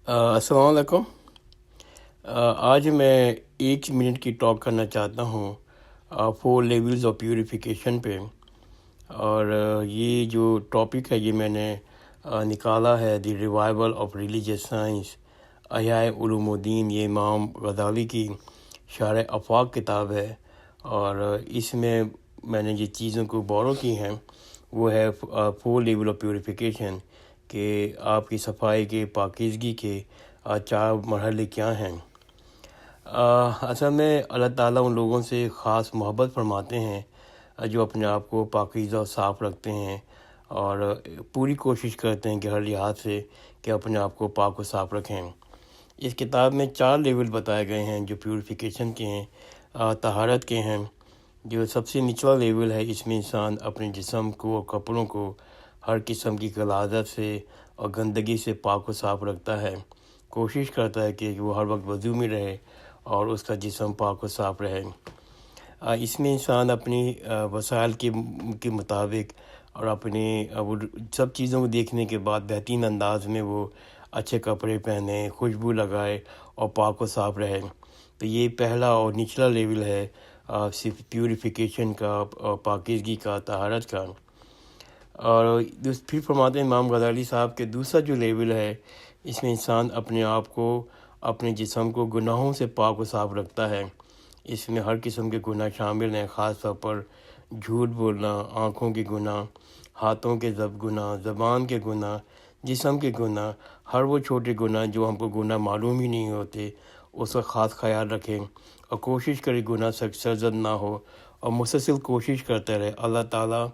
السلام علیکم۔ آج میں 1 منٹ کی ٹاک کرنا چاہتا ہوں 4 لیولز آف پیوریفیکیشن پہ۔ اور یہ جو ٹاپک ہے یہ میں نے نکالا ہے دی ریوائول آف ریلیجیس سائنس احیاء علوم الدین۔ یہ امام غزالی کی شارح آفاق کتاب ہے، اور اس میں نے جس چیزوں کو بورو کی ہیں وہ ہے 4 لیول آف پیوریفیکیشن، کہ آپ کی صفائی کے، پاکیزگی کے 4 مرحلے کیا ہیں۔ اصل میں اللہ تعالیٰ ان لوگوں سے خاص محبت فرماتے ہیں جو اپنے آپ کو پاکیزہ اور صاف رکھتے ہیں، اور پوری کوشش کرتے ہیں کہ ہر لحاظ سے کہ اپنے آپ کو پاک و صاف رکھیں۔ اس کتاب میں 4 لیول بتائے گئے ہیں جو پیوریفیکیشن کے ہیں، طہارت کے ہیں۔ جو سب سے نچلا لیول ہے، اس میں انسان اپنے جسم کو اور کپڑوں کو ہر قسم کی غلاظت سے اور گندگی سے پاک و صاف رکھتا ہے، کوشش کرتا ہے کہ وہ ہر وقت وضو میں رہے اور اس کا جسم پاک و صاف رہے۔ اس میں انسان اپنی وسائل کے مطابق اور اپنی وہ سب چیزوں کو دیکھنے کے بعد بہترین انداز میں وہ اچھے کپڑے پہنے، خوشبو لگائے اور پاک و صاف رہے۔ تو یہ پہلا اور نچلا لیول ہے صرف پیوریفیکیشن کا، پاکیزگی کا، طہارت کا۔ اور پھر فرماتے ہیں امام غزالی صاحب کہ دوسرا جو لیول ہے، اس میں انسان اپنے آپ کو، اپنے جسم کو گناہوں سے پاک و صاف رکھتا ہے۔ اس میں ہر قسم کے گناہ شامل ہیں، خاص طور پر جھوٹ بولنا، آنکھوں کے گناہ، ہاتھوں کے گناہ، زبان کے گناہ، جسم کے گناہ، ہر وہ چھوٹے گناہ جو ہم کو گناہ معلوم ہی نہیں ہوتے، اس کا خاص خیال رکھیں اور کوشش کرے گناہ سرزد نہ ہو، اور مسلسل کوشش کرتا رہے۔ اللہ تعالیٰ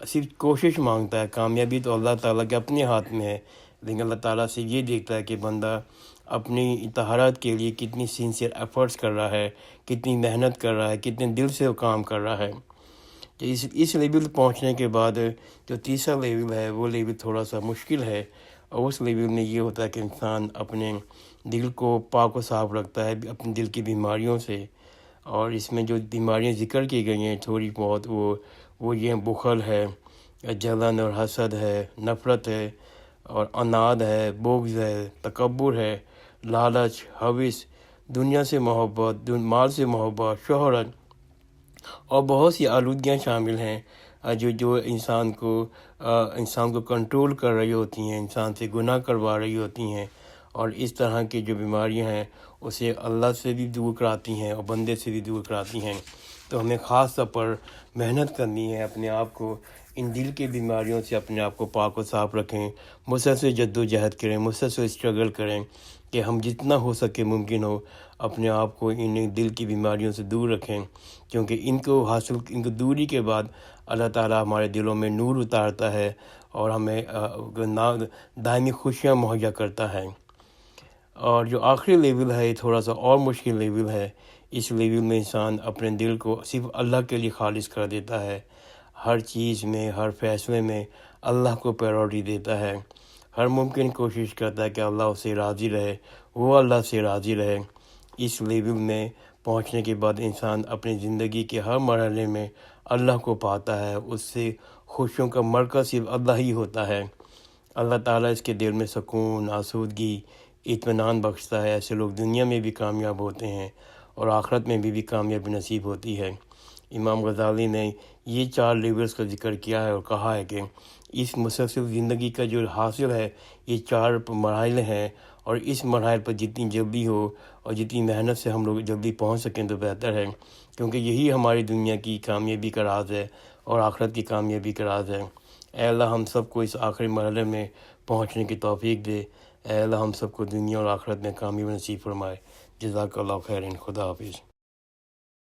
صرف کوشش مانگتا ہے، کامیابی تو اللہ تعالیٰ کے اپنے ہاتھ میں ہے، لیکن اللہ تعالیٰ سے یہ دیکھتا ہے کہ بندہ اپنی طہارت کے لیے کتنی سنسیئر ایفرٹس کر رہا ہے، کتنی محنت کر رہا ہے، کتنے دل سے وہ کام کر رہا ہے۔ تو اس لیول پہنچنے کے بعد جو تیسرا لیول ہے وہ لیول تھوڑا سا مشکل ہے، اور اس لیول میں یہ ہوتا ہے کہ انسان اپنے دل کو پاک و صاف رکھتا ہے اپنے دل کی بیماریوں سے۔ اور اس میں جو بیماریاں ذکر کی گئی ہیں تھوڑی بہت، وہ یہ بخل ہے، جلن اور حسد ہے، نفرت ہے، اور عناد ہے، بغض ہے، تکبر ہے، لالچ، ہوس، دنیا سے محبت، مال سے محبت، شہرت، اور بہت سی آلودگیاں شامل ہیں جو انسان کو کنٹرول کر رہی ہوتی ہیں، انسان سے گناہ کروا رہی ہوتی ہیں۔ اور اس طرح کی جو بیماریاں ہیں اسے اللہ سے بھی دور کراتی ہیں اور بندے سے بھی دور کراتی ہیں۔ تو ہمیں خاص طور پر محنت کرنی ہے، اپنے آپ کو ان دل کی بیماریوں سے اپنے آپ کو پاک و صاف رکھیں، مسلسل جد و جہد کریں، مسلسل اسٹرگل کریں کہ ہم جتنا ہو سکے ممکن ہو اپنے آپ کو ان دل کی بیماریوں سے دور رکھیں، کیونکہ ان کو دوری کے بعد اللہ تعالیٰ ہمارے دلوں میں نور اتارتا ہے اور ہمیں دائمی خوشیاں مہیا کرتا ہے۔ اور جو آخری لیول ہے یہ تھوڑا سا اور مشکل لیول ہے۔ اس لیول میں انسان اپنے دل کو صرف اللہ کے لیے خالص کر دیتا ہے، ہر چیز میں، ہر فیصلے میں اللہ کو پریورٹی دیتا ہے، ہر ممکن کوشش کرتا ہے کہ اللہ اس سے راضی رہے، وہ اللہ سے راضی رہے۔ اس لیول میں پہنچنے کے بعد انسان اپنی زندگی کے ہر مرحلے میں اللہ کو پاتا ہے، اس سے خوشیوں کا مرکز صرف اللہ ہی ہوتا ہے۔ اللہ تعالیٰ اس کے دل میں سکون، آسودگی، اطمینان بخشتا ہے۔ ایسے لوگ دنیا میں بھی کامیاب ہوتے ہیں اور آخرت میں بھی کامیابی نصیب ہوتی ہے۔ امام غزالی نے یہ 4 لیولز کا ذکر کیا ہے اور کہا ہے کہ اس مسلسل زندگی کا جو حاصل ہے یہ 4 مراحل ہیں، اور اس مراحل پر جتنی جلدی ہو اور جتنی محنت سے ہم لوگ جلدی پہنچ سکیں تو بہتر ہے، کیونکہ یہی ہماری دنیا کی کامیابی کا راز ہے اور آخرت کی کامیابی کا راز ہے۔ اے اللہ ہم سب کو اس آخری مرحلے میں پہنچنے کی توفیق دے۔ اے اللہ ہم سب کو دنیا اور آخرت میں کامیابی نصیب فرمائے۔ جزاک اللہ خیرن۔ خدا حافظ۔